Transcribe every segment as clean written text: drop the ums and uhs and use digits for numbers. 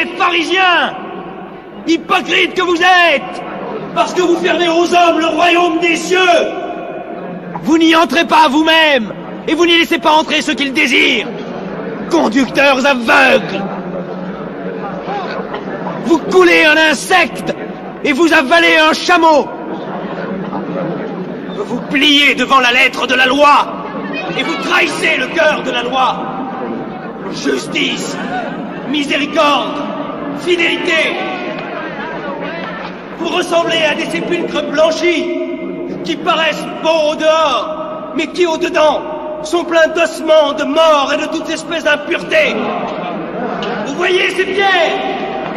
les pharisiens, hypocrites que vous êtes, parce que vous fermez aux hommes le royaume des cieux. Vous n'y entrez pas vous-même, et vous n'y laissez pas entrer ceux qu'ils désirent. Conducteurs aveugles. Vous coulez un insecte, et vous avalez un chameau. Vous pliez devant la lettre de la loi, et vous trahissez le cœur de la loi. Justice, miséricorde, fidélité. Vous ressemblez à des sépulcres blanchis, qui paraissent beaux au dehors, mais qui au-dedans sont pleins d'ossements, de morts et de toutes espèces d'impuretés. Vous voyez ces pierres?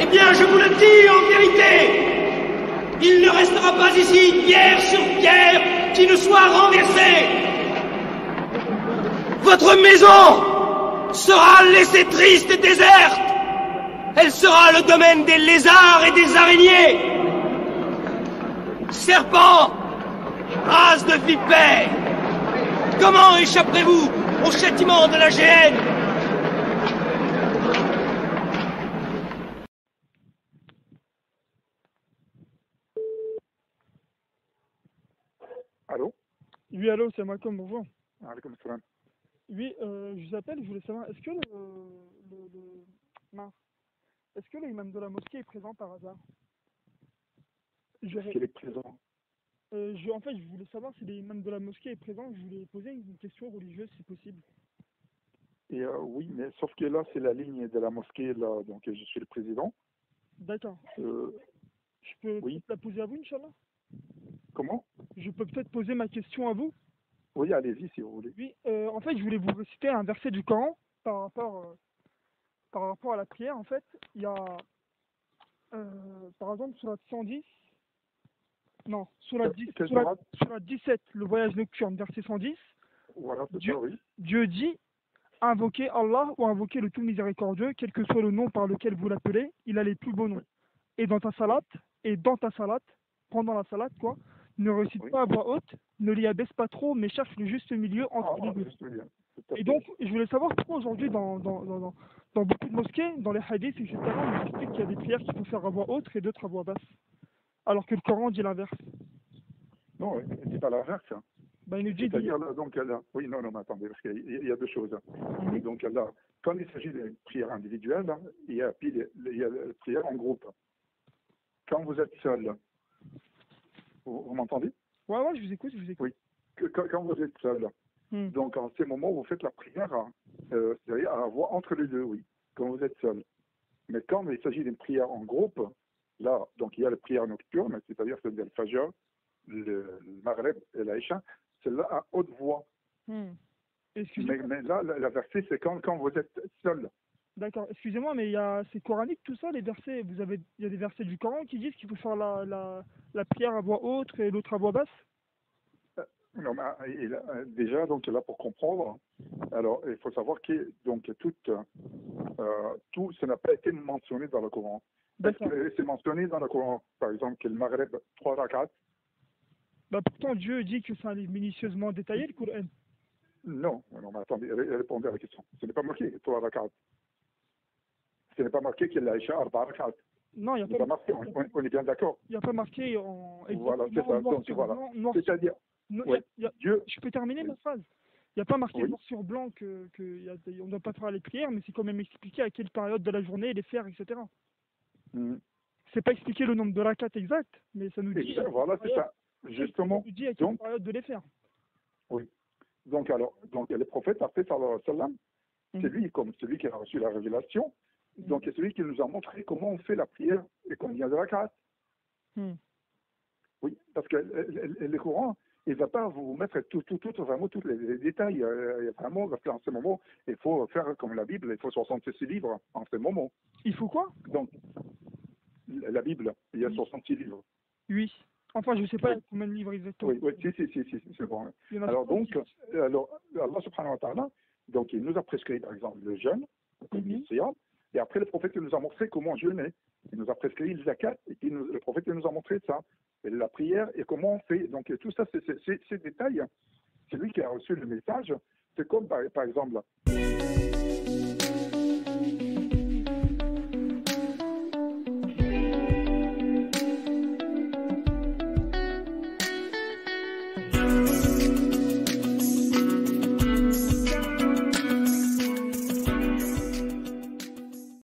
Eh bien, je vous le dis en vérité, il ne restera pas ici pierre sur pierre qui ne soit renversée. Votre maison sera laissée triste et déserte. Elle sera le domaine des lézards et des araignées. Serpents, race de vipères, comment échapperez-vous au châtiment de la géhenne? Allô? Oui, allô, c'est Malcolm, bonjour. Alaykoum salam. Oui, je vous appelle, je voulais savoir, est-ce que mince, est-ce que l'imam de la mosquée est présent par hasard? Est-ce qu'il est présent? En fait, je voulais savoir si l'imam de la mosquée est présent, je voulais poser une question religieuse si possible. Et oui, mais sauf que là, c'est la ligne de la mosquée, là, donc je suis le président. D'accord. Euh, Je peux oui. peut-être la poser à vous, Inch'Allah? Comment? Je peux peut-être poser ma question à vous? Oui, allez-y si vous voulez. Oui, en fait, je voulais vous réciter un verset du Coran par rapport à la prière. En fait, il y a, par exemple, sur la 110, non, sur la 10, sur la 17, le voyage nocturne, verset 110, Voilà, c'est Dieu, ça, oui. Dieu dit, invoquez Allah ou invoquez le tout miséricordieux, quel que soit le nom par lequel vous l'appelez, il a les plus beaux noms. Et dans ta salate, pendant la salate, quoi, ne récite Oui. pas à voix haute, ne l'y abaisse pas trop, mais cherche le juste milieu entre les deux. Juste bien. Tout à Et fait. donc, je voulais savoir pourquoi aujourd'hui, dans beaucoup de mosquées, dans les hadiths, etc., on nous explique qu'il y a des prières qu'il faut faire à voix haute et d'autres à voix basse, alors que le Coran dit l'inverse. Non, c'est pas l'inverse. Hein. Ben, il nous dit... C'est-à-dire, là, donc, là, oui, non, mais attendez, parce qu'il y a deux choses. Mhm. Donc, là, quand il s'agit de prières individuelles, hein, il y a la prière en groupe. Quand vous êtes seul, vous m'entendez? Ouais, je vous écoute, je vous écoute. Oui. Quand vous êtes seul, donc en ces moments, vous faites la prière, c'est-à-dire à voix entre les deux, oui, quand vous êtes seul. Mais quand il s'agit d'une prière en groupe, là, donc il y a la prière nocturne, c'est-à-dire celle le Fajr, le Maghreb et l'Aïcha, celle-là à haute voix. Excusez-moi. Mais là, la verset, c'est quand vous êtes seul. D'accord, excusez-moi, mais c'est coranique tout ça, les versets. Il y a des versets du Coran qui disent qu'il faut faire la prière à voix haute et l'autre à voix basse? Non, mais, déjà, donc là, pour comprendre, alors il faut savoir que donc tout, ça n'a pas été mentionné dans le Coran. Est-ce que c'est mentionné dans le Coran, par exemple, que le Maghreb, 3 rakats? Bah pourtant, Dieu dit que c'est un livre minutieusement détaillé, le Coran. Non, mais attendez, répondez à la question. Ce n'est pas marqué 3 rakats. Ce n'est pas marqué qu'il a Aïcha 4 rakats. Non, il n'y a pas marqué. On est bien d'accord. Il n'y a pas marqué en... Voilà, c'est ça. Donc, voilà. C'est-à-dire... Je peux terminer ma phrase. Il n'y a pas marqué noir sur blanc qu'on ne doit pas faire les prières, mais c'est quand même expliqué à quelle période de la journée les faire, etc. C'est pas expliqué le nombre de rakats exact, mais ça nous dit... Voilà, c'est ça. Justement. Ça nous dit à quelle période de les faire. Oui. Donc, le prophète, après, sallallahu alayhi wa sallam, c'est lui, comme celui qui a reçu la révélation, donc c'est celui qui nous a montré comment on fait la prière et combien de rakats. Oui, parce que le Coran, il ne va pas vous mettre vraiment tous les détails. Vraiment, en ce moment, il faut faire comme la Bible, il faut 66 livres en ce moment. Il faut quoi? Donc, la Bible, il y a 66 livres. Oui. Enfin, je ne sais pas combien de livres exactement. Oui, si, c'est bon. Alors, Allah subhanahu wa ta'ala, donc, il nous a prescrit, par exemple, le jeûne, le siyam, et après, le prophète nous a montré comment jeûner. Il nous a prescrit le zakat, et le prophète nous a montré ça. Et la prière, et comment on fait. Donc, tout ça, ces détails, c'est lui qui a reçu le message. C'est comme, par exemple,